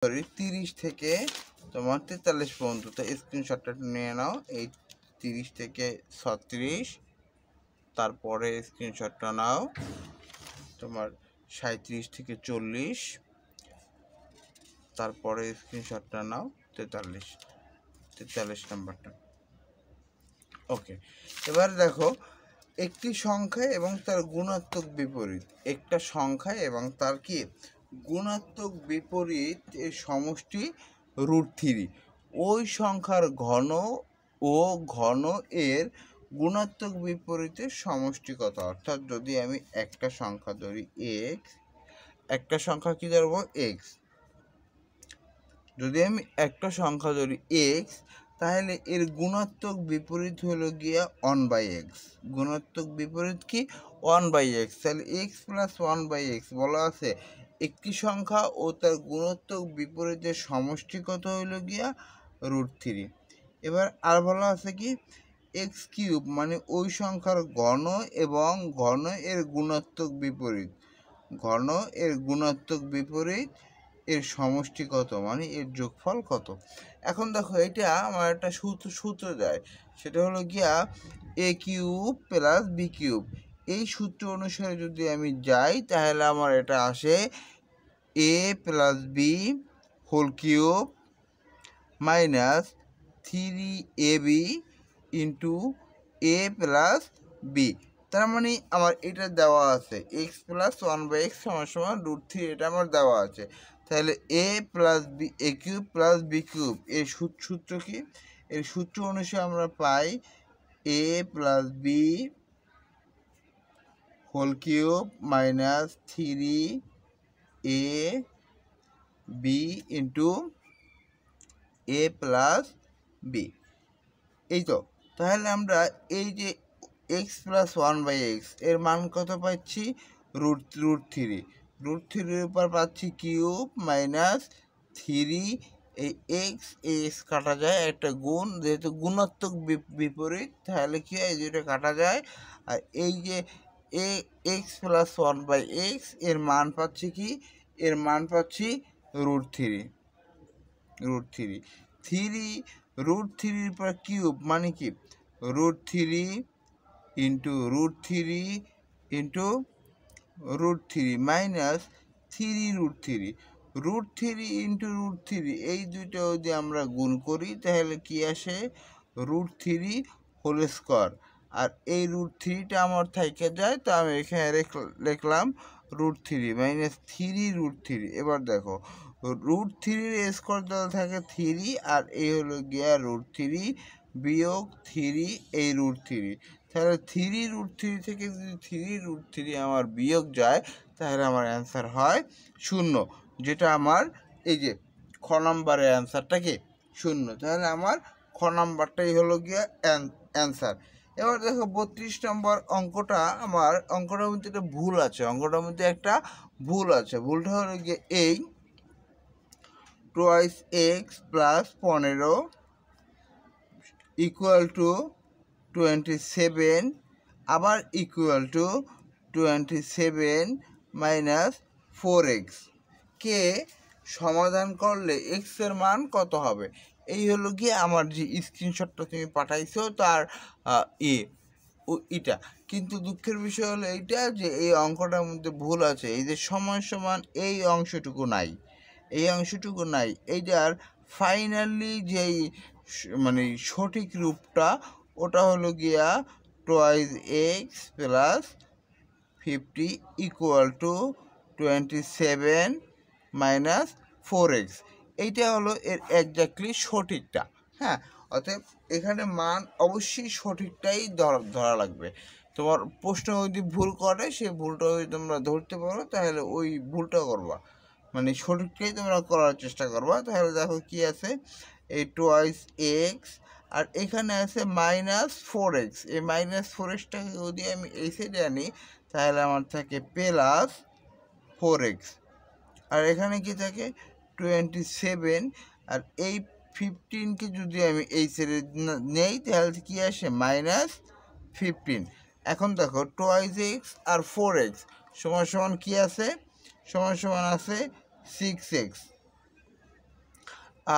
Sorry 30 থেকে তোমার 43 পর্যন্ত। তো স্ক্রিনশটটা নিয়ে নাও। এই 30 থেকে 36, তারপরে স্ক্রিনশটটা নাও তোমার 37 থেকে 40, তারপরে স্ক্রিনশটটা নাও 43 নাম্বারটা। ওকে, এবার দেখো একটি সংখ্যা এবং তার গুণাত্মক বিপরীত। একটা সংখ্যা এবং তার কি গুণাত্মক বিপরীত এর সমষ্টি √3। ওই সংখ্যার ঘন ও ঘন এর গুণাত্মক বিপরীতের সমষ্টি কত? অর্থাৎ যদি আমি একটা সংখ্যা ধরি এক্স, একটা সংখ্যা কি ধরবো এক্স, যদি আমি একটা সংখ্যা ধরি এক্স, তাহলে এর গুণাত্মক বিপরীত হলো গিয়া 1/x। গুণাত্মক বিপরীত কি 1/x। তাহলে x প্লাস 1/x বলা আছে একটি সংখ্যা ও তার গুণাত্মক বিপরীতের সমষ্টি কত হইল গিয়া √3। এবার আর বলা আছে কি x³ মানে ওই সংখ্যার ঘন এবং ঘন এর গুণাত্মক বিপরীত, ঘন এর গুণাত্মক বিপরীত এর সমষ্টি কত, মানে এর যোগফল কত। এখন দেখো এটা আমার একটা সূত্র দেয়, সেটা হলো গিয়া a³ প্লাস b³। এই সূত্র অনুসারে যদি আমি যাই তাহলে আমার এটা আসে a plus B whole cube minus 3ab into a plus B. তার মানে আমার এটা দেওয়া আছে x প্লাস 1/x সমান √3, এটা আমার দেওয়া আছে। তাহলে a plus B a³ plus b³ এর সূত্র কি? এর সূত্র অনুসারে আমরা পাই a plus B whole cube minus 3ab into a plus B. এই তো, তাহলে আমরা এই যে x প্লাস 1/x এর মান কত পাচ্ছি √3। √3-এর উপর পাচ্ছি কিউব মাইনাস 3, এই এক্স কাটা যায়, একটা গুণ, যেহেতু গুণাত্মক বিপরীত তাহলে কি হয়, এই দুটো কাটা যায়। আর এই যে x প্লাস 1/x এর মান পাচ্ছি কি, এর মান পাচ্ছি √3। √3-এর পর কিউব মানে কি √3 ইন্টু √3 মাইনাস 3√3। √3 ইন্টু √3 এই দুটো যদি আমরা গুণ করি তাহলে কি আসে √3 হোল স্কোয়ার। আর এই √3টা আমার থেকে যায়, তো আমি এখানে লিখলাম √3 মাইনাস 3√3। এবার দেখো √3-এর স্কোয়ার দেওয়া থাকে 3, আর এই হলো গিয়া √3 বিয়োগ 3 এই √3। তাহলে 3√3 থেকে যদি 3√3 আমার বিয়োগ যায় তাহলে আমার অ্যান্সার হয় 0, যেটা আমার এই যে খ নম্বরের অ্যান্সারটা কি 0। তাহলে আমার খ নম্বরটাই হলো গিয়া অ্যান্সার। এবার দেখো 32 নম্বর অঙ্কটা, আমার অঙ্কটার মধ্যে একটা ভুল আছে, অঙ্কটার মধ্যে একটা ভুল আছে। ভুলটা হলো গিয়ে এই 2x প্লাস 15 ইকুয়াল টু 27, আবার ইকুয়াল টু 27 মাইনাস 4x কে সমাধান করলে x এর মান কত হবে। এই হলো গিয়ে আমার যে স্ক্রিনশটটা তুমি পাঠাইছো তার এটা। কিন্তু দুঃখের বিষয় হলো এইটা যে এই অঙ্কটার মধ্যে ভুল আছে, এই যে সময় সমান এই অংশটুকু নাই, এই অংশটুকু নাই। এইটার ফাইনালি যেই মানে সঠিক রূপটা ওটা হলো গিয়া 2x plus 50 equal to 27 minus 4x। এইটা হলো এর একজাক্টলি সঠিকটা। হ্যাঁ, অতএব এখানে মান অবশ্যই সঠিকটাই ধরা লাগবে। তোমার প্রশ্ন যদি ভুল করে সেই ভুলটা যদি তোমরা ধরতে পারো তাহলে ওই ভুলটা করবা, মানে সঠিকটাই তোমরা করার চেষ্টা করবা। তাহলে দেখো কি আছে, এই 2x আর এখানে আছে মাইনাস 4x। এই মাইনাস 4xটাকে যদি আমি এই সাইডে আনি তাহলে আমার থাকে প্লাস 4x, আর এখানে কি থাকে 27, আর এই 15কে যদি আমি এই সাইডে নেই তাহলে কি আসে মাইনাস 15। এখন দেখো 2x আর 4x সমান সমান কি আছে, সমান সমান আছে 6x।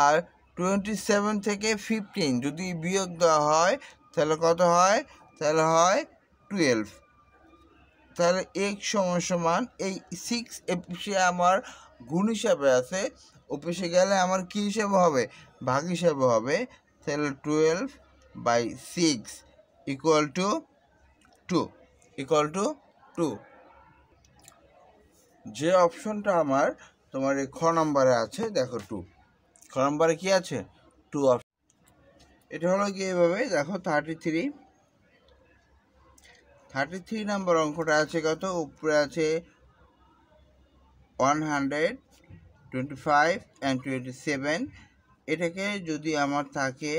আর 27 থেকে 15 যদি বিয়োগ দেওয়া হয় তাহলে কত হয়? তাহলে হয় 12। তাহলে x সমান এই 6 এপিসে আমার গুণ হিসাবে আছে, অপিসে গেলে আমার কি হিসাবে হবে? ভাগ হিসাবে হবে। তাহলে 12/6 ইকুয়াল টু 2 যে অপশনটা আমার তোমার এই খ নম্বরে আছে, দেখো 2 খ নম্বরে কি আছে? 2 অপশন। এটা হলো কি এভাবে দেখো 33 নম্বর অঙ্কটা আছে কত? উপরে আছে 125 and 27। এটাকে যদি আমার থাকে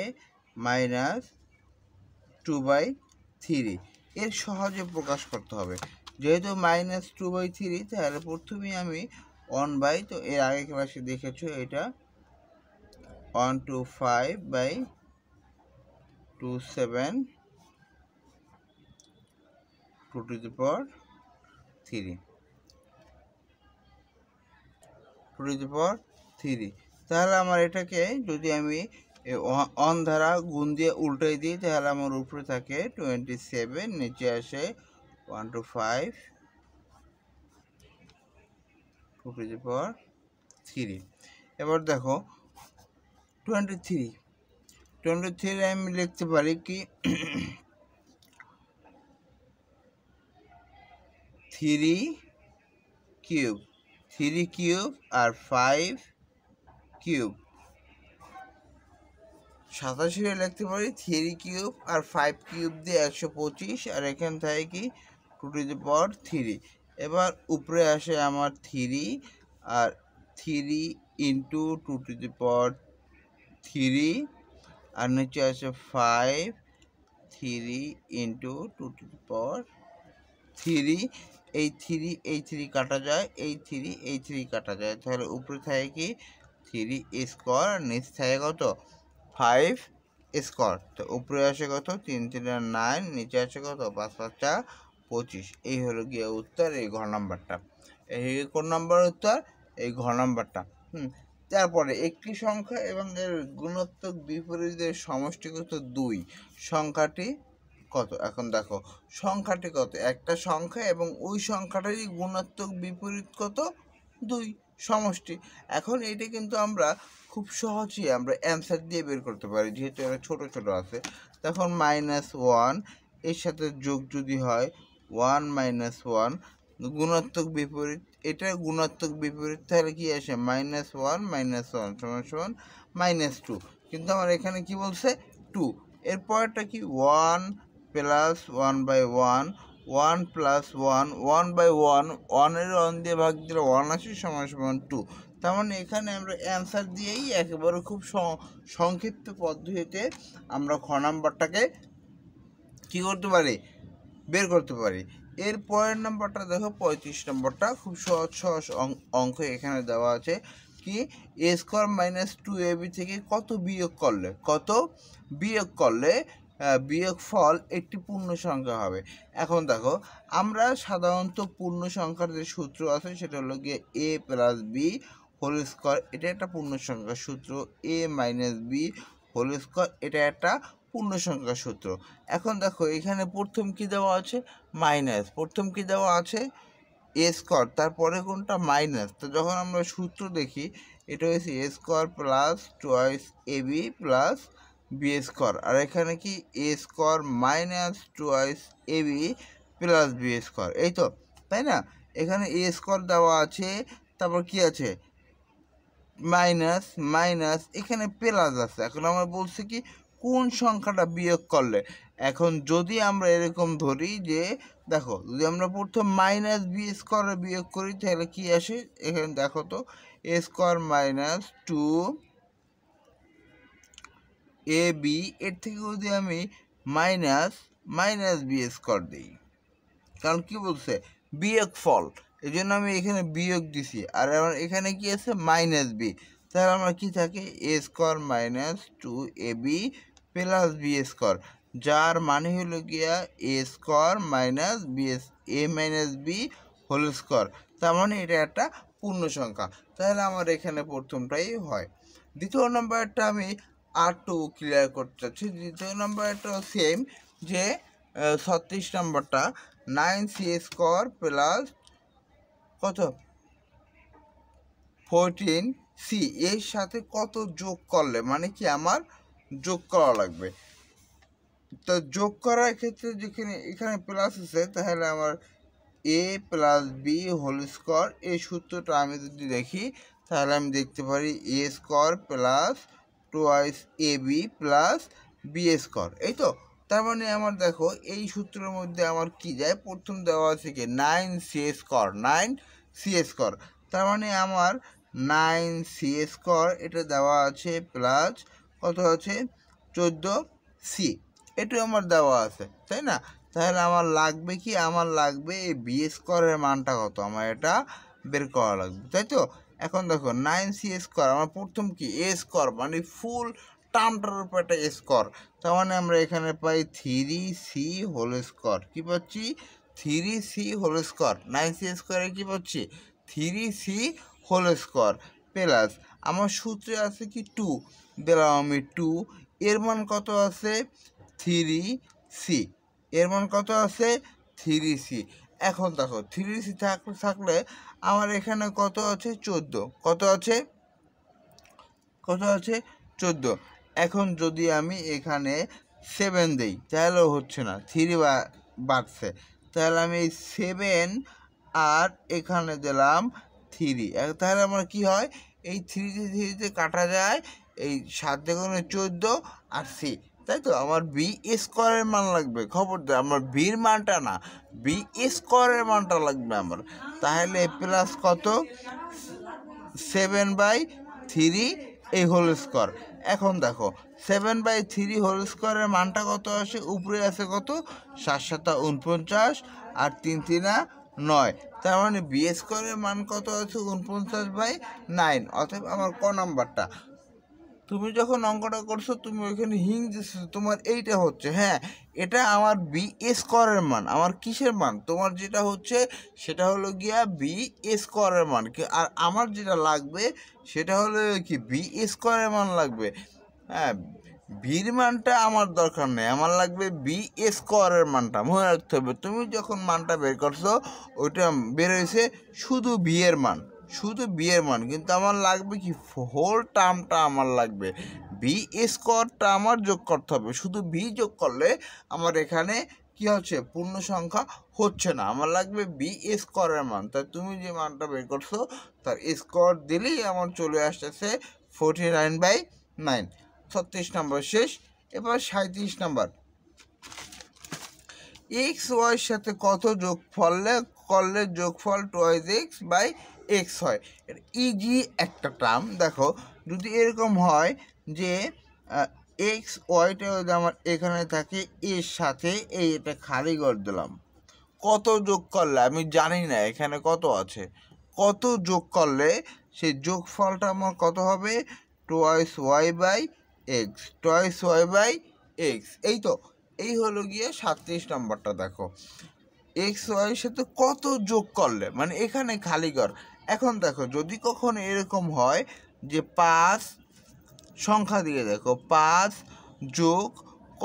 -2/3, এর সহজে প্রকাশ করতে হবে। যেহেতু -2/3 তাহলে প্রথমেই আমি 1 তো এর আগে ক্লাসে দেখেছো এটা 125/27 2 to the power 3 তাহলে আমার এটাকে যদি আমি 1 দ্বারা গুণ দিয়ে উল্টাই দিই তাহলে আমার উপরে থাকে 27, নিচে আসে 125 2 to the power 3। এবার দেখো 23 আমি লিখতে পারি কি 3 কিউব আর 5 কিউব 87 লিখতে পারি 3 কিউব আর 5 কিউব দিয়ে 125, আর এখান থেকে কি 2 to the power 3। এবার উপরে আসে আমার 3 আর 3 into 2 to the power 3, আর নিচে আসে 5 3 into 2 to the power 3। এই 3 কাটা যায়, এই 3 কাটা যায়, তাহলে উপরে থাকে কি 3 স্কোয়ার, নিচ থাকে কত 5 স্কোয়ার। তো উপরে আসে কত 3 3 9, নিচে আসে কত 5 5 25। এই হলো গিয়ে উত্তর, এই ঘ নাম্বারটা। এই কোন নাম্বার উত্তর? এই ঘ নাম্বারটা। তারপরে একটি সংখ্যা এবং এর গুণোত্তক বিপরীতের সমষ্টিগত 2 সংখ্যাটি কত? এখন দেখো সংখ্যাটি কত? একটা সংখ্যা এবং ওই সংখ্যাটারই গুণাত্মক বিপরীত কত? 2 সমষ্টি। এখন এটা কিন্তু আমরা খুব সহজেই আমরা অ্যান্সার দিয়ে বের করতে পারি, যেহেতু এরা ছোট ছোট আছে। তখন -1 এর সাথে যোগ যদি হয় 1 - 1 গুণাত্মক বিপরীত, এটা গুণাত্মক বিপরীত, তাহলে কি আসে -1 - 1 -2। কিন্তু আমার এখানে কি বলছে 2। এরপরটা কি 1 + 1/1 1 + 1 1/1 1 এর 1 দিয়ে ভাগ দিলে 1 আসে সমান 2। তার মানে এখানে আমরা অ্যান্সার দিয়েই একেবারে খুব সংক্ষিপ্ত পদ্ধতিতে আমরা খ নাম্বারটাকে কী করতে পারি? বের করতে পারি। এর পরের নাম্বারটা দেখো 35 নম্বরটা খুব সহজ অঙ্ক এখানে দেওয়া আছে কি a² - 2ab থেকে কত বিয়োগ করলে বিয়োগ ফল একটি পূর্ণ সংখ্যা হবে। এখন দেখো আমরা সাধারণত পূর্ণ সংখ্যার যে সূত্র আছে সেটা হলো গিয়ে a + b হোল স্কোয়ার, এটা একটা পূর্ণ সংখ্যার সূত্র। a - b হোল স্কোয়ার, এটা একটা পূর্ণ সংখ্যার সূত্র। এখন দেখো এখানে প্রথম কি দেওয়া আছে? মাইনাস। প্রথম কি দেওয়া আছে? a², তারপরে কোনটা? মাইনাস। তো যখন আমরা সূত্র দেখি এটা হয়েছে a² + 2ab + b², আর এখানে কি a² - 2ab + b², এই তো, তাই না? এখানে a² দেওয়া আছে, তারপর কি আছে? মাইনাস, এখানে প্লাস আছে। এখন আমরা বলছি কি কোন সংখ্যাটা বিয়োগ করলে। এখন যদি আমরা এরকম ধরি যে দেখো যদি আমরা প্রথম -b² বিয়োগ করি তাহলে কি আসে? এখানে দেখো তো a² - 2ab এর থেকে যদি আমি -b² দিই, কারণ কি বলছে বিয়োগ ফল, এই জন্য আমি এখানে বিয়োগ দিছি, আর আমার এখানে কি আছে -b। তাহলে আমার কি থাকে a² - 2ab + b², যার মানে হলো গিয়া a² - b হোল স্কোয়ার। তার মানে এটা একটা পূর্ণ সংখ্যা, তাহলে আমার এখানে প্রথমটাই হয়। দ্বিতীয় নম্বরটা আমি আর2 ক্লিয়ার করতে চাচ্ছি। দ্বিতীয় নম্বরটাও সেম, যে 36 নম্বরটা 9c² প্লাস কত 14c এর সাথে কত যোগ করলে, মানে কি আমার যোগ করা লাগবে। তো যোগ করার ক্ষেত্রে যেখানে এখানে প্লাস আছে, তাহলে আমার a plus B whole square, এই সূত্রটা আমি যদি দেখি তাহলে আমি দেখতে পারি a² plus 2ab plus b²। এই তো, তার মানে আমার দেখো এই সূত্রের মধ্যে আমার কি যায়, প্রথম দেওয়া আছে কি 9c², তার মানে আমার 9c², এটা দেওয়া আছে প্লাস কত আছে 14c, এটা আমার দেওয়া আছে, তাই না। তাহলে আমার লাগবে কি, আমার লাগবে এই b² মানটা কত, আমার এটা বের করা লাগবে, তাই তো। এখন দেখো 9c², আমার প্রথম কি a² মানে ফুল টার্মটার উপর একটা স্কোয়ার, তার মানে আমরা এখানে পাই 3c² কি পাচ্ছি 3c² 9c² কি পাচ্ছি 3c² প্লাস আমার সূত্রে আছে কি 2, দিলাম আমি 2, এর মান কত আছে 3c, এর মান কত আছে 3c। এখন দেখো 3c থাকলে আমার এখানে কত আছে 14, কত আছে 14। এখন যদি আমি এখানে 7 দিই তাহলে হচ্ছে না, 3 বাড়ছে, তাহলে আমি 7 আর এখানে দিলাম 3, তাহলে আমার কি হয়, এই 3 কাটা যায়, এই 7 দ্বিগুণে 14 আর c, তাই তো। আমার b² মান লাগবে, খবরদার আমার বির মানটা না, b² মানটা লাগবে আমার। তাহলে প্লাস কত 7/3 এই হোল স্কোয়ার। এখন দেখো 7/3 হোল স্কোয়ারের মানটা কত আসে, উপরে আছে কত 7 × 7 = 49 আর 3 × 3 = 9, তার মানে b² মান কত আছে 49/9। অতএব আমার ক নাম্বারটা, তুমি যখন অঙ্কটা করছো তুমি ওইখানে হিং দিচ্ছ, তোমার এইটা হচ্ছে, হ্যাঁ এটা আমার b² মান, আমার কিসের মান, তোমার যেটা হচ্ছে সেটা হলো গিয়া b² মান, আর আমার যেটা লাগবে সেটা হলো কি b² মান লাগবে। হ্যাঁ, বির মানটা আমার দরকার নেই, আমার লাগবে b² মানটা, মনে রাখতে হবে। তুমি যখন মানটা বের করছো ওইটা বের হয়েছে শুধু বি এর মান, কিন্তু আমার লাগবে কি হোল টার্মটা আমার লাগবে, b² আমার যোগ করতে হবে। শুধু বি যোগ করলে আমার এখানে কি হচ্ছে পূর্ণ সংখ্যা হচ্ছে না, আমার লাগবে b² মান। তাই তুমি যে মানটা বের করছো তার স্কোয়ার দিলেই আমার চলে আসতেছে 49/9। 36 নম্বর শেষ। এবার 37 নম্বর, xy সাথে কত যোগ করলে যোগফল 2x/x হয়। এটা ইজি একটা টার্ম। দেখো যদি এরকম হয় যে xyটা যদি আমার এখানে থাকে, এর সাথে এটা খালি করে দিলাম, কত যোগ করলে আমি জানি না এখানে কত আছে, কত যোগ করলে সেই যোগফলটা আমার কত হবে 2y/x। এই তো, এই হলো গিয়ে 37 নম্বরটা। দেখো xy এর সাথে কত যোগ করলে, মানে এখানে খালি ঘর। এখন দেখো যদি কখনো এরকম হয় যে 5 সংখ্যা দিয়ে, দেখো 5 যোগ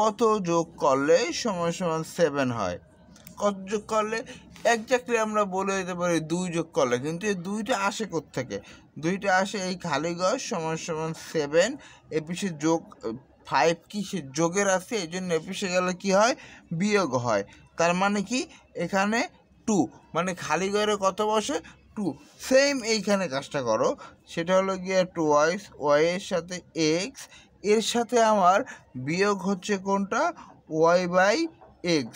কত যোগ করলে সমান 7 হয়, কত যোগ করলে একজাক্টলি আমরা বলে দিতে পারি 2 যোগ করলে, কিন্তু এই 2টা আসে কোত্থেকে, 2টা আসে এই খালি ঘর সমান 7, এ পিছে যোগ 5 কি সে যোগের আছে, এই জন্য এ পিছে গেলে কি হয় বিয়োগ হয়, তার মানে কি এখানে 2, মানে খালি ঘরে কত বসে 2। সেম এইখানে কাজটা করো, সেটা হলো গিয়ে 2y এর সাথে x, এর সাথে আমার বিয়োগ হচ্ছে কোনটা y/x।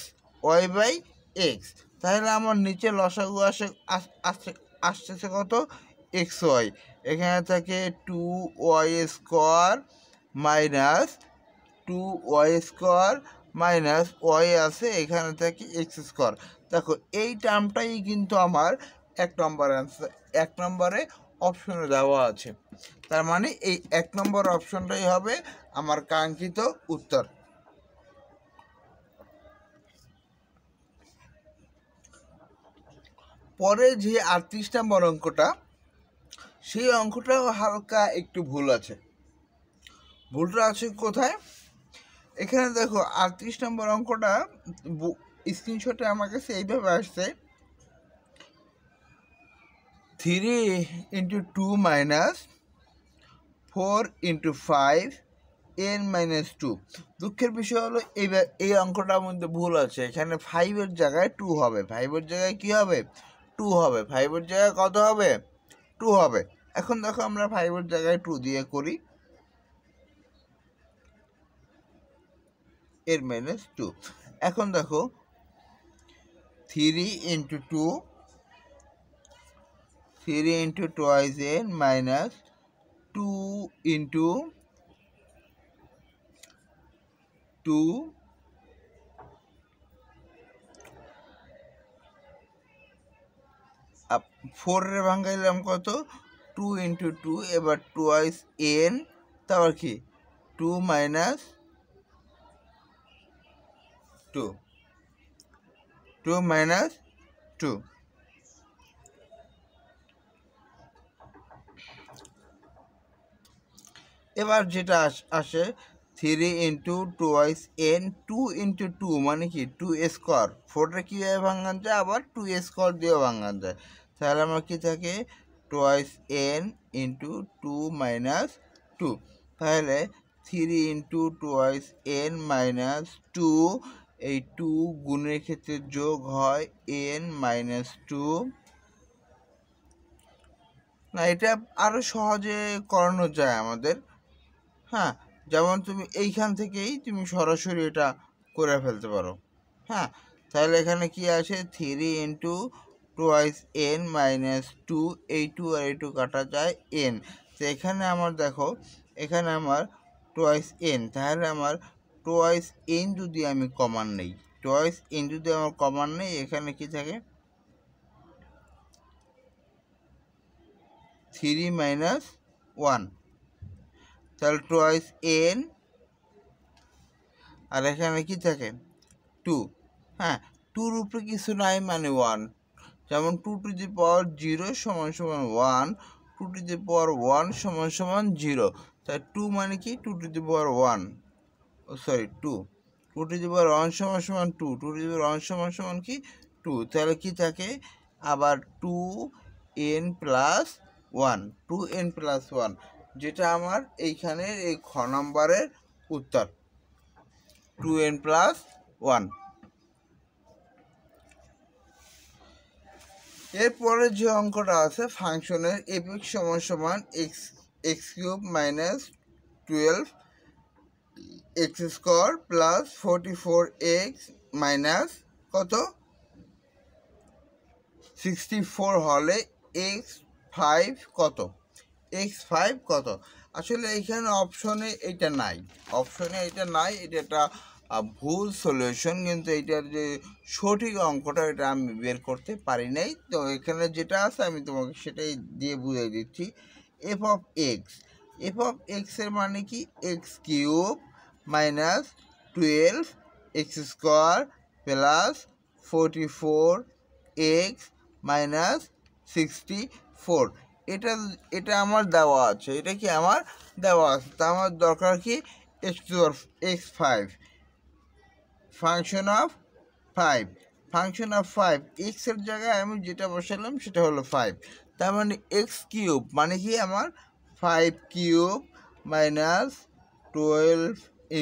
তাহলে আমার নিচে লসাগু আসতেছে কত xy, এখানে থাকে 2y² minus 2y² minus y আছে, এখানে থাকে x²। দেখো এই টার্মটাই কিন্তু আমার 1 নম্বর অ্যান্সার, 1 নম্বরে অপশনে দেওয়া আছে, তার মানে এই 1 নম্বর অপশনটাই হবে আমার কাঙ্ক্ষিত উত্তর। পরে যে 38 নম্বর অঙ্কটা, সেই অঙ্কটাও হালকা একটু ভুল আছে। ভুলটা আছে কোথায়? এখানে দেখো 38 নম্বর অঙ্কটা স্ক্রিনশটে আমার কাছে এইভাবে আসছে, 3 × 2 - 4 × 5 n - 2। দুঃখের বিষয় হলো এই অঙ্কটার মধ্যে ভুল আছে। এখানে 5-এর জায়গায় 2 হবে, 5-এর জায়গায় কী হবে? 2 হবে। 5-এর জায়গায় কত হবে? 2 হবে। এখন দেখো আমরা 5-এর জায়গায় 2 দিয়ে করি, n - 2। এখন দেখো 3 × 2, 3 × 2 n minus 2 × 2 4 এর ভাঙাইলাম কত? 2 × 2, এবার 2 n, তারপর কি 2 minus 2, 2 minus 2। এবার যেটা আসে 3 × 2 n, 2 × 2 মানে কি 2 স্কোয়ার। 4টা কীভাবে ভাঙান যায়? আবার 2 স্কোয়ার দিয়েও ভাঙান যায়। তাহলে আমার কি থাকে? 2 n × 2 - 2। তাহলে 3 × 2 n - 2, এই 2 গুণের ক্ষেত্রে যোগ হয় n - 2। না, এটা আরও সহজে করানো যায় আমাদের। হ্যাঁ, যেমন তুমি এইখান থেকেই তুমি সরাসরি এটা করে ফেলতে পারো। হ্যাঁ, তাহলে এখানে কি আছে? 3 × 2 n - 2, এই 2 আর এই 2 কাটা যায় n। তো এখানে আমার দেখো, এখানে আমার 2 n, তাহলে আমার 2 n যদি আমি কমান নেই, 2 n যদি আমার কমান নেই, এখানে কি থাকে? 3 - 1, তাহলে 2 n, আর এখানে কি থাকে? 2। হ্যাঁ, 2-র উপরে কিছু নাই মানে 1। যেমন 2 to the power 0 = 1, 2 to the power 1 = 0। তাই 2 মানে কি? 2 to the power 1, sorry 2, 2 to the power 1 = 2, 2 to the power 1 = কি? 2। তাহলে কি থাকে? আবার 2n + 1, 2n + 1, যেটা আমার এইখানের এই খ নম্বরের উত্তর, 2n + 1। এরপরে যে অঙ্কটা আছে, ফাংশনের f(x) = x³ - 12x² + 44x কত 64 হলে x5 কত? x5 কত? আসলে এইখানে অপশনে এটা নাই, এটা একটা ভুল সলিউশন, কিন্তু এইটার যে সঠিক অঙ্কটা এটা আমি বের করতে পারি নাই। তো এখানে যেটা আছে আমি তোমাকে সেটাই দিয়ে বুঝিয়ে দিচ্ছি। f(x) এর মানে কি? x³ - 12x² + 44x - 64। এটা আমার দেওয়া আছে, এটা কি আমার দেওয়া আছে? তা আমার দরকার কি? x5, ফাংশন অফ 5, এক্সের জায়গায় আমি যেটা বসালাম সেটা হলো 5। তার মানে x³ মানে কি আমার 5³ - 12 ×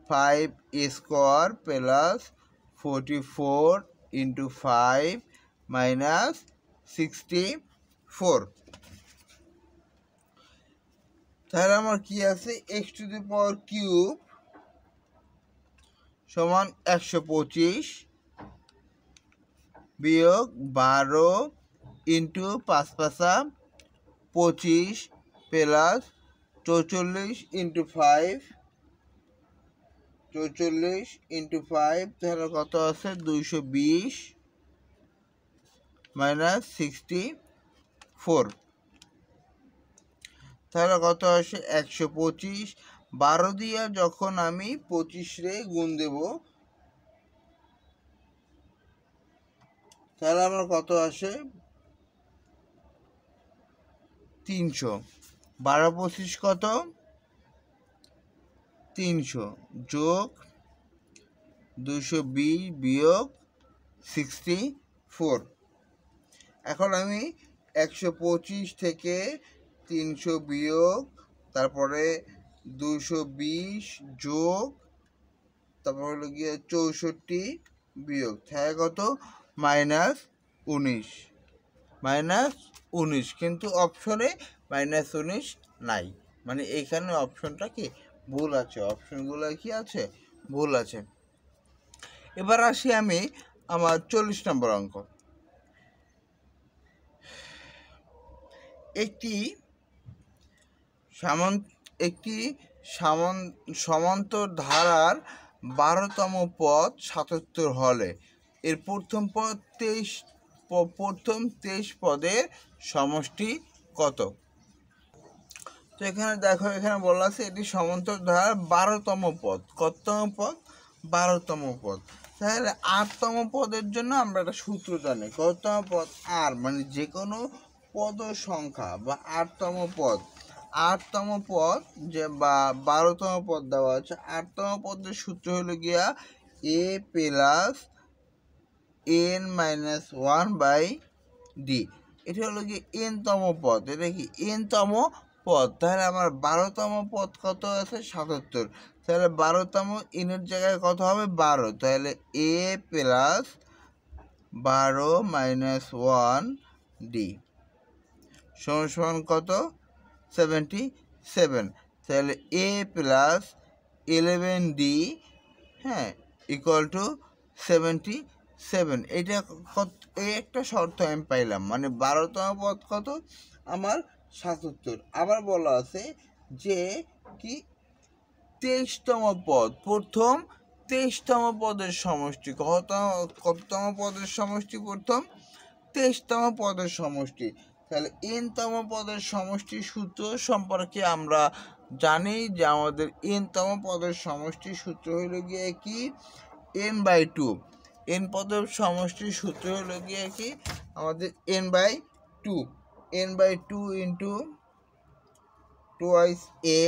5² + 44 × 5 - 64। তাহলে আমার কি আছে? x³ সমান 125 বিয়োগ 12 × 5 × 25 প্লাস 44 × 5, 44 × 5, তাহলে কত আছে? 220 - 64। তাহলে কত আসে? 125। 12 দিয়ে যখন আমি 25 রে গুণ দেব, তাহলে আমার কত আসে? 300, 12 25 কত 300 যোগ 220 বিয়োগ 64। এখন আমি 125 থেকে 300 বিয়োগ, তারপরে 220 যোগ, তারপর হলো গিয়ে 64 বিয়োগ, থাকে কত -19, কিন্তু অপশনে -19 নাই, মানে এইখানে অপশনটা কি ভুল আছে, অপশনগুলো কি আছে ভুল আছে। এবার আসি আমি আমার 40 নম্বর অঙ্ক। একটি সমান্তর ধারার 12তম পদ 77 হলে এর প্রথম 23 পদের সমষ্টি কত? তো এখানে দেখো, এখানে বলা আছে এটি সমান্তর ধারার 12তম পদ। কততম পদ? 12তম পদ। তাহলে 8তম পদের জন্য আমরা একটা সূত্র জানি। কততম পদ? আর মানে যে কোনো পদ সংখ্যা বা 8তম পদ, 8তম পদ যে বা 12তম পদ দেওয়া আছে, 8তম পদের সূত্র হলো গিয়া a প্লাস n-1/d। এটা হলো কি n-তম পদ, এটা কি n-তম পদ। তাহলে আমার 12তম পদ কত আছে? 77। তাহলে 12তম এর জায়গায় কত হবে? 12। তাহলে a প্লাস 12-1d সমান কত? 77। তাহলে a প্লাস 11d, হ্যাঁ, ইকুয়াল টু 77। এটা এই একটা শর্ত আমি পাইলাম, মানে 12তম পদ কত? আমার 77। আবার বলা আছে যে কি 23তম পদ, প্রথম 23তম পদের সমষ্টি। কততম পদের সমষ্টি? প্রথম 23তম পদের সমষ্টি। তাহলে n-তম পদের সমষ্টির সূত্র সম্পর্কে আমরা জানি যে আমাদের n-তম পদের সমষ্টির সূত্র হলো গিয়ে কি n/2। n পদের সমষ্টির সূত্র হলো গিয়ে কি আমাদের n/2, n/2 into twice a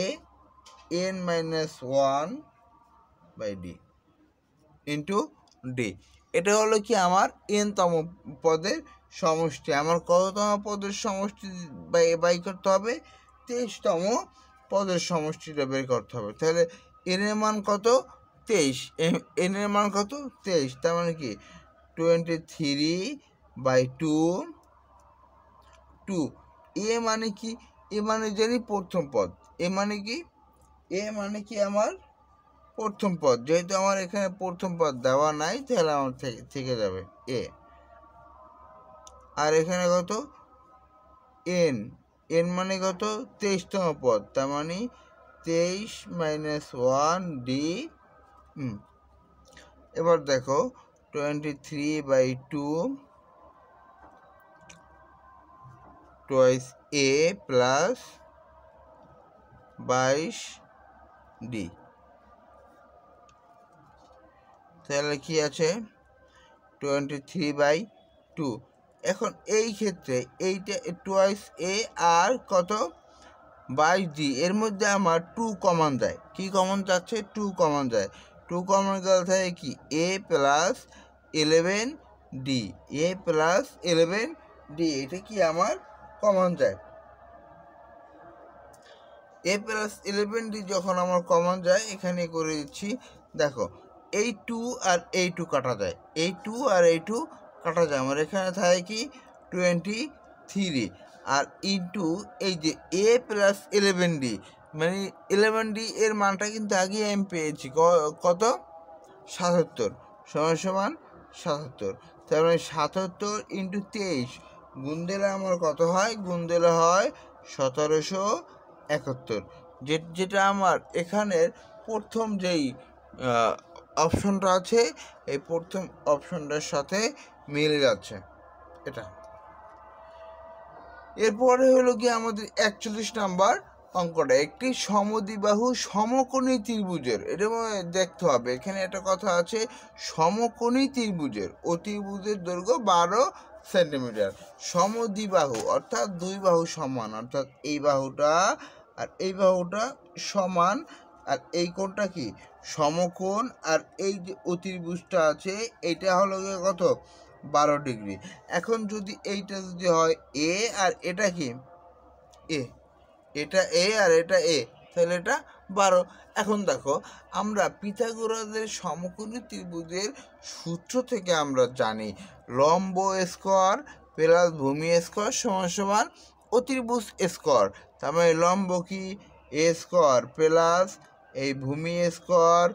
n-1/d into d। এটা হলো কি আমার n-তম পদের সমষ্টি। আমার কততম পদের সমষ্টি বাই করতে হবে? 23তম পদের সমষ্টিটা বের করতে হবে। তাহলে n এর মান কত? 23। n এর মান কত? 23। তার মানে কি 23/2। এ মানে কি? এ মানে জানি প্রথম পদ। এ মানে কি? এ মানে কি আমার প্রথম পদ। যেহেতু আমার এখানে প্রথম পদ দেওয়া নাই, তাহলে আমার থেকে যাবে এ। আর এখানে কত? এন। এন মানে কত? 23তম পদ। তার মানে 23-1d। এবার দেখো 23/2 twice a প্লাস 22d। তাহলে কি আছে? 23/2। এখন এই ক্ষেত্রে এইটা টুয়াইস এ আর কত 22d, এর মধ্যে আমার 2 কমন যায়। কি কমন যাচ্ছে? 2 কমন যায়। 2 কমন গেলে থাকে কি a plus 11d, a plus 11d, এটা কি আমার কমন যায়। a প্লাস 11d যখন আমার কমন যায়, এখানে করে দিচ্ছি। দেখো এই 2 আর এই 2 কাটা যায়, এই 2 আর এই 2 কাটা যায়। আমার এখানে থাকে কি 23, আর ইন্টু এই যে a প্লাস 11d, মানে 11d এর মানটা কিন্তু আগে আমি পেয়েছি কত? 77 সমান 77। তার মানে 77 ইন্টু 23 গুণ দিলে আমার কত হয়? গুণ দিলে হয় 1771। যেটা আমার এখানের প্রথম যেই অপশনটা আছে, এই প্রথম অপশনটার সাথে মিলে যাচ্ছে এটা। এরপরে হলো কি আমাদের 41 নাম্বার অঙ্কটা। একটি সমদ্বিবাহু সমকোণী ত্রিভুজের, এটা দেখতে হবে। এখানে একটা কথা আছে, সমকোণী ত্রিভুজের অতিভুজের দৈর্ঘ্য 12 সেন্টিমিটার। সমদ্বিবাহু অর্থাৎ দুই বাহু সমান, অর্থাৎ এই বাহুটা আর এই বাহুটা সমান, আর এই কোণটা কি সমকোণ, আর এই যে অতিভুজটা আছে এইটা হলো গিয়ে কত 12 ডিগ্রি। এখন যদি এইটা যদি হয় এ আর এটা কি এ, এটা এ আর এটা এ, তাহলে এটা 12। এখন দেখো আমরা পিথাগোরাসের সমকোণী ত্রিভুজের সূত্র থেকে আমরা জানি লম্ব স্কোয়ার প্লাস ভূমি স্কোয়ার সমান সমান অতিভুজ স্কোয়ার। তার মানে লম্ব কি এ স্কোয়ার প্লাস এই ভূমি স্কোয়ার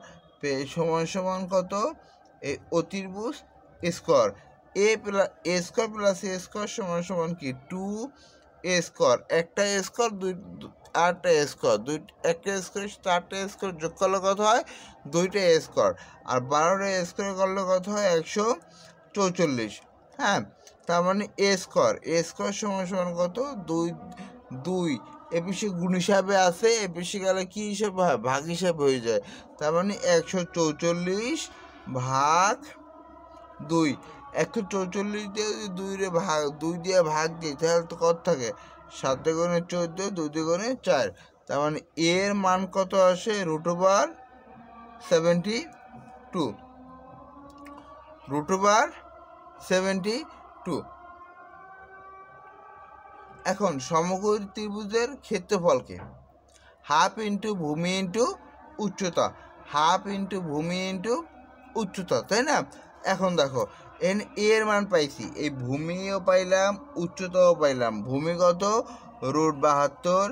সমান সমান কত এই অতিভুজ স্কোয়ার। এ প্লাস এ স্কোয়ার প্লাস এ স্কোয়ার সমান সমান কি 2 এ স্কোয়ার, একটা স্কোয়ার দুই আটটা স্কোয়ার, দুই একটা স্কোয়ার 4টা স্কোয়ার যোগ করলে কত হয় 2টা স্কোয়ার, আর 12টা স্কোয়ার করলে কত হয় 144। হ্যাঁ, তার মানে এ স্কোয়ার সমান সমান কত 2 এপিসে গুণ হিসাবে আসে, এপিসে গেলে কী হিসাবে হয় ভাগ হিসাবে হয়ে যায়। তার মানে 144 ভাগ 2, 144 দিয়ে দুই দিয়ে ভাগ দিই তাহলে তো কত থাকে 7 দুগুণে 14, 2 দুগুণে 4। তার মানে এর মান কত আসে √72, √72। এখন সমকোণী ত্রিভুজের ক্ষেত্রফলকে হাফ ইন্টু ভূমি ইন্টু উচ্চতা, হাফ ইন্টু ভূমি ইন্টু উচ্চতা, তাই না? এখন দেখো এর মান পাইছি, এই ভূমিও পাইলাম উচ্চতাও পাইলাম। ভূমি কত √72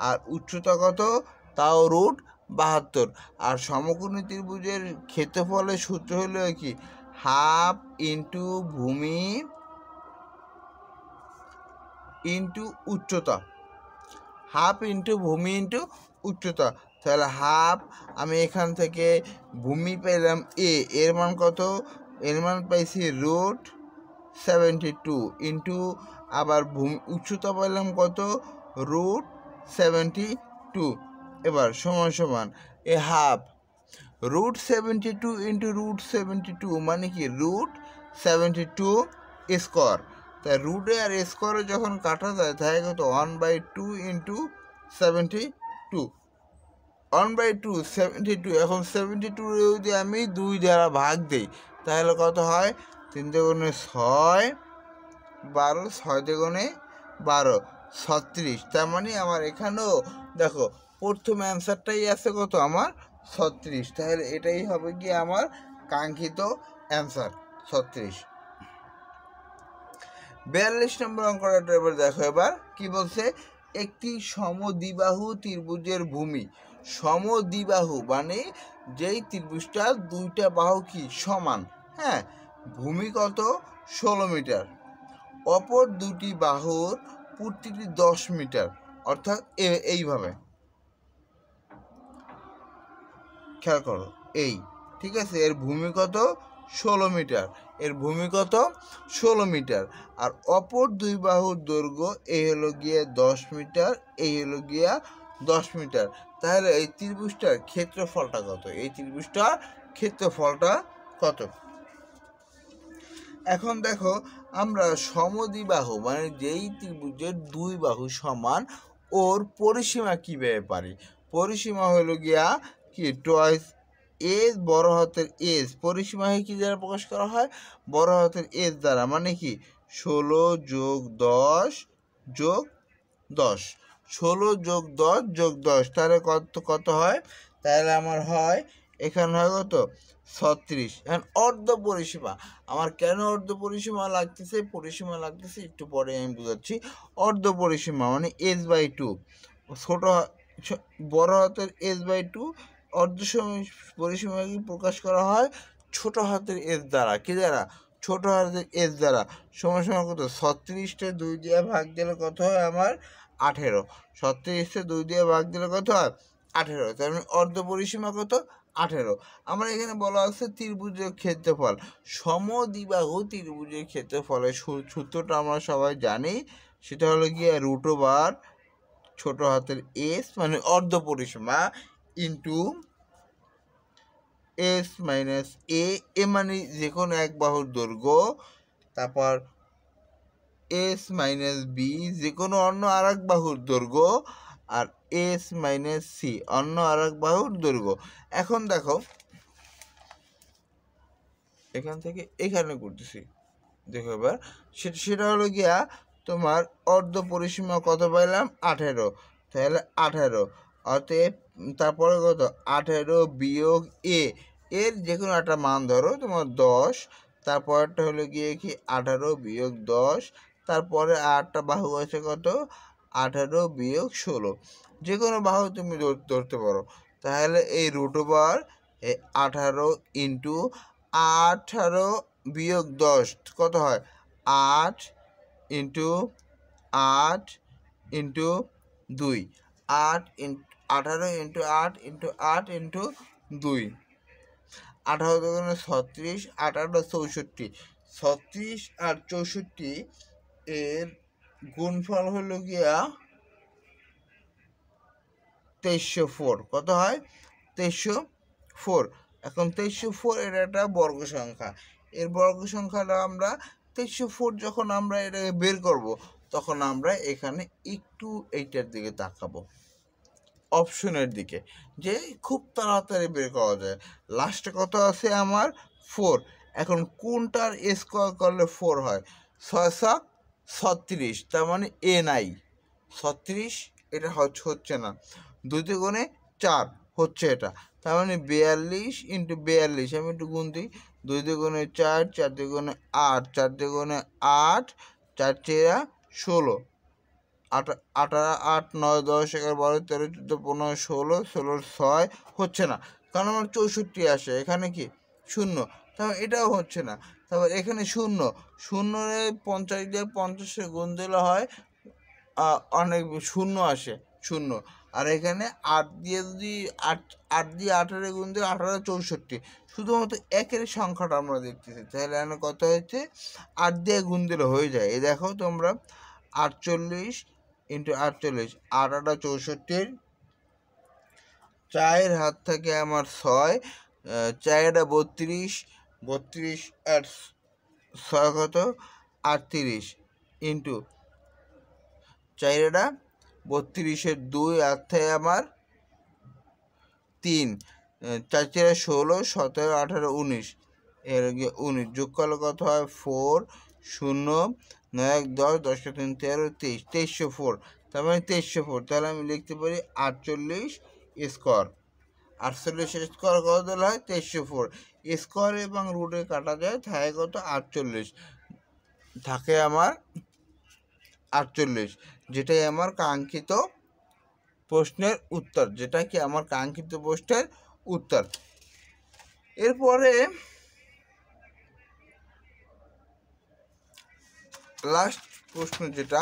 আর উচ্চতা কত তাও √72। আর সমকোণী ত্রিভুজের ক্ষেত্রফলের সূত্র হলো কি হাফ ইন্টু ভূমি ইন্টু উচ্চতা, হাফ ইন্টু ভূমি ইন্টু উচ্চতা। তাহলে হাফ, আমি এখান থেকে ভূমি পেলাম এর মান কত, এর মান পাইছি √72 ইন্টু আবার উচ্চতা পাইলাম কত √72। এবার সমান সমান এ হাফ √72 ইন্টু √72 মানে কি √72 স্কোয়ার। তাই রুটে আর স্কোয়ারে যখন কাটা যায় তাহলে কত 1/2 ইন্টু 72, 1/2 72। এখন 72 যদি আমি 2 দ্বারা ভাগ দিই তাহলে কত হয় 3 দুগুণে 6, 12, 6 দুগুণে 12, 36। তার মানে আমার এখানেও দেখো প্রথম অ্যান্সারটাই আছে কত আমার 36। তাহলে এটাই হবে কি আমার কাঙ্ক্ষিত অ্যান্সার 36। 42 নম্বর অঙ্কটা এবার দেখো, এবার কি বলছে একটি সমদ্বিবাহু ত্রিভুজের ভূমি, সমদ্বিবাহু মানে যেই ত্রিভুজটা দুইটা বাহু কি সমান, হ্যাঁ, ভূমি কত 16 মিটার, অপর দুটি বাহুর প্রতিটি 10 মিটার, অর্থাৎ এইভাবে খেয়াল করো এই, ঠিক আছে, এর ভূমি কত 16 মিটার, এর ভূমি কত 16 মিটার, আর অপর দুই বাহুর দৈর্ঘ্য এই হলো গিয়ে 10 মিটার, এই হলো গিয়া 10 মিটার। তাহলে এই ত্রিভুজটার ক্ষেত্রফলটা কত, এই ত্রিভুজটার ক্ষেত্রফলটা কত? এখন দেখো আমরা সমদ্বিবাহু মানে যেই ত্রিভুজের দুই বাহু সমান ওর পরিসীমা কীভাবে পারি? পরিসীমা হলো গিয়া কি টয়েস এস, বড় হাতের এস পরিসীমাকে কি দ্বারা প্রকাশ করা হয় বড় হাতের এস দ্বারা, মানে কি 16 যোগ 10 যোগ 10, 16 যোগ 10 যোগ 10, তাহলে কত হয়? তাহলে আমার হয় এখানে হয় কত 36। এখন অর্ধ পরিসীমা, আমার কেন অর্ধ পরিসীমা লাগতেছে, পরিসীমা লাগতেছে একটু পরে আমি বুঝাচ্ছি। অর্ধ পরিসীমা মানে s/2, ছোট বড় হাতের s/2, অর্ধ পরিসীমাকে প্রকাশ করা হয় ছোট হাতের এস দ্বারা, কি দ্বারা ছোট হাতের এস দ্বারা। সমান সমান কত 36টা 2 দিয়ে ভাগ দিলে কত হয় আমার 18, 36টা 2 দিয়ে ভাগ দিলে কত হয় 18, তার মানে অর্ধ পরিসীমা কত 18। আমরা এখানে বলা আছে ত্রিভুজের ক্ষেত্রফল, সমদ্বিবাহু ত্রিভুজের ক্ষেত্রফলের সূত্রটা আমরা সবাই জানি, সেটা হলো গিয়ে √, ছোট হাতের এস মানে অর্ধ পরিসীমা ইন্টু s - a, এ মানে যে কোনো এক বাহুর দৈর্ঘ্য, তারপর এস মাইনাস বি যে কোনো অন্য আর এক বাহুর দৈর্ঘ্য আর এস মাইনাস সি অন্য আর এক বাহুর দৈর্ঘ্য। এখন দেখো এখান থেকে এখানে করতেছি, দেখো এবার সেটা হলো গিয়া তোমার অর্ধ পরিসীমা কত পাইলাম 18, তাহলে 18 অতএব তারপরে কত 18 বিয়োগ এর যে কোনো একটা মান ধরো তোমার 10, তারপরটা হলো গিয়ে কি 18 বিয়োগ 10, তারপরে আরেকটা বাহু আছে কত 18 বিয়োগ 16, যে কোনো বাহু তুমি ধরতে পারো। তাহলে এই রুট ওভার 18 ইন্টু 18 বিয়োগ 10 কত হয় 8 into 8 into 2, 18 into 8 into 8 into 2, 18 দুগুণে 36, 18 64, 36 আর 64 এর গুণফল হলো গিয়া 2304, কত হয় 2304। এখন 2304 এর একটা বর্গ সংখ্যা, এর বর্গ সংখ্যাটা আমরা 2304 যখন আমরা এটাকে বের করব তখন আমরা এখানে একটু এইটার দিকে তাকাবো, অপশনের দিকে, যে খুব তাড়াতাড়ি বের করা যায়। লাস্টে কত আছে আমার 4, এখন কোনটার স্কোয়ার করলে 4 হয় 6 36, তার মানে এ নাই 36, এটা হচ্ছে না। 2 তে গুণে 4 হচ্ছে এটা, তার মানে 42 ইন্টু 42, আমি একটু গুণ দিই 2 তে গুণে 4, 4 তে গুণে 8, 4 তে গুণে 8, 4 চেরা 16, 8 8 8 9 10 11 12 13 14 15 16, 16 6 হচ্ছে না, কারণ আমার 64 আসে, এখানে কি 0, তাহলে এটাও হচ্ছে না। তারপর এখানে 0, 0 50 দিয়ে 50 গুণ দিলে হয় অনেক 0 আসে 0, আর এখানে 8 দিয়ে যদি 8 দিয়ে 18 গুণ দিয়ে 18 64, শুধুমাত্র একের সংখ্যাটা আমরা দেখতেছি, তাহলে এখানে কত হচ্ছে 8 দিয়ে গুণ দিলে হয়ে যায়। এই দেখো তোমরা 48 ইন্টু 48, 8 8 64, 4 হাত থেকে আমার 6, 4 32, 32 আর 6 কত 38 ইন্টু 4 32 2 হাত থেকে আমার 3, 4 4 16, 17 18 19, এর 19 যোগ করলে কত হয় 4 0 9 10 10 3 13 23, 2304, তার মানে 2304, তাহলে আমি লিখতে পারি 48 স্কোয়ার, 48 স্কোয়ার কত দিলে হয় 2304, স্কোয়ার এবং রুটে কাটা যায়, থাকে কত 48, থাকে আমার 48, যেটাই আমার কাঙ্ক্ষিত প্রশ্নের উত্তর, যেটা কি আমার কাঙ্ক্ষিত প্রশ্নের উত্তর। এরপরে লাস্ট প্রশ্ন, যেটা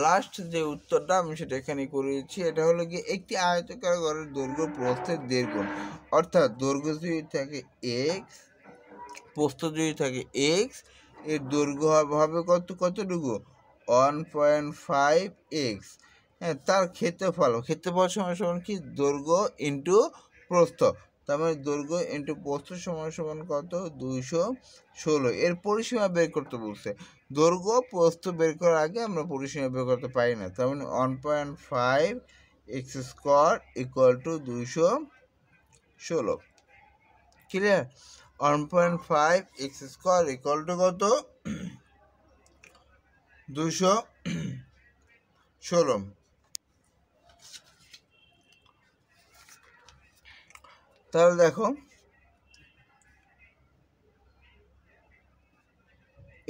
লাস্ট যে উত্তরটা আমি সেটা এখানে করেছি, এটা হলো কি একটি আয়তাকার ঘরের দৈর্ঘ্য প্রস্থের 1.5 গুণ, অর্থাৎ দৈর্ঘ্য যদি থাকে এক্স, প্রস্থ যদি থাকে এক্স, এর দৈর্ঘ্য হবে কতটুকু 1.5 এক্স। হ্যাঁ, তার ক্ষেত্রফল সমান সমান কি দৈর্ঘ্য ইন্টু প্রস্থ, তার মানে দৈর্ঘ্য ইন্টু প্রস্থ সমান সমান কত 216। এর পরিসীমা বের করতে বলছে, দৈর্ঘ্য প্রস্থ বের করার আগে আমরা পরিসীমা বের করতে পারি না, তার মানে 1.5 x square equal to 216, clear. 1.5 x square equal to কত 216। তাহলে দেখো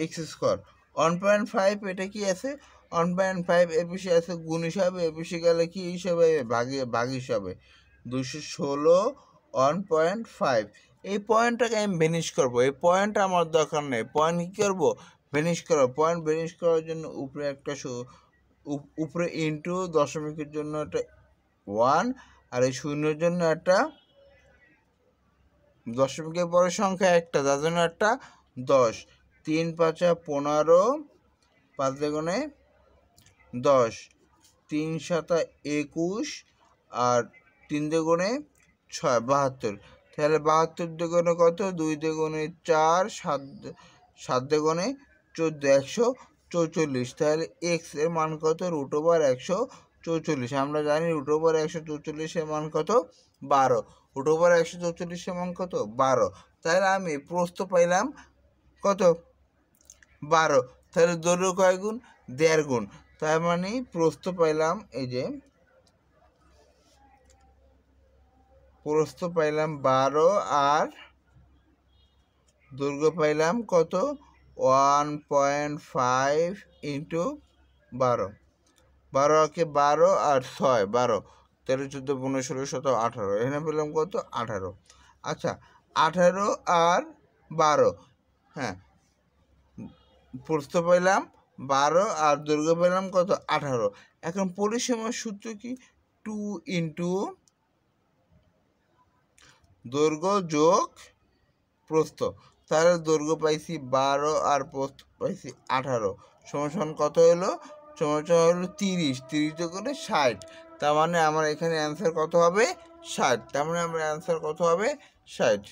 এক্স স্কোয়ার 1.5, এটা কি আছে 1.5 এ বেশি আছে গুণ হিসাবে, এ বেশি গেলে কি হিসাবে ভাগ হিসাবে 216 1.5। এই পয়েন্টটাকে আমি ভেনিশ করবো, এই পয়েন্টটা আমার দরকার নেই, পয়েন্ট কী করবো ভেনিশ করবো। পয়েন্ট ভেনিশ করার জন্য উপরে একটা উপরে ইন্টু দশমিকের জন্য একটা 1, আর এই শূন্যের জন্য একটা দশমিকের পরের সংখ্যা একটা, যার জন্য একটা 10, 3 5 15, 5 দুগুণে 10, 3 7 21, আর 3 দুগুণে 6 72, তাহলে 72 দুগুণে কত 2 দুগুণে 4, 7 দুগুণে 14, 144, তাহলে এক্স এর মান কত? √144। আমরা জানি √144 এর মান কত? 12। √144 এর মান কত? 12। তাহলে আমি প্রস্থ পাইলাম কত? 12। তাহলে দৈর্ঘ্য কয় গুণ? 1.5 গুণ। তার মানে প্রস্থ পাইলাম, এই যে প্রস্থ পাইলাম 12 আর দৈর্ঘ্য পাইলাম কত? 1.5 ইন্টু 12। 12 আর 6, 12, 13, 14, 15, 16, 17, 18। এখানে পেলাম কত? 18। আচ্ছা, 18 আর 12, হ্যাঁ, প্রস্থ পাইলাম 12 আর দৈর্ঘ্য পেলাম কত? 18। এখন পরিসীমার সূত্র কি? 2 ইন্টু দৈর্ঘ্য যোগ প্রস্থ। তাহলে দৈর্ঘ্য পাইছি 12 আর প্রস্থ পাইছি 18, সমান কত হলো? সমান হলো 30। 30 যোগ করে 60। তার মানে আমার এখানে অ্যান্সার কত হবে? 60। তার মানে আমার অ্যান্সার কত হবে? 60।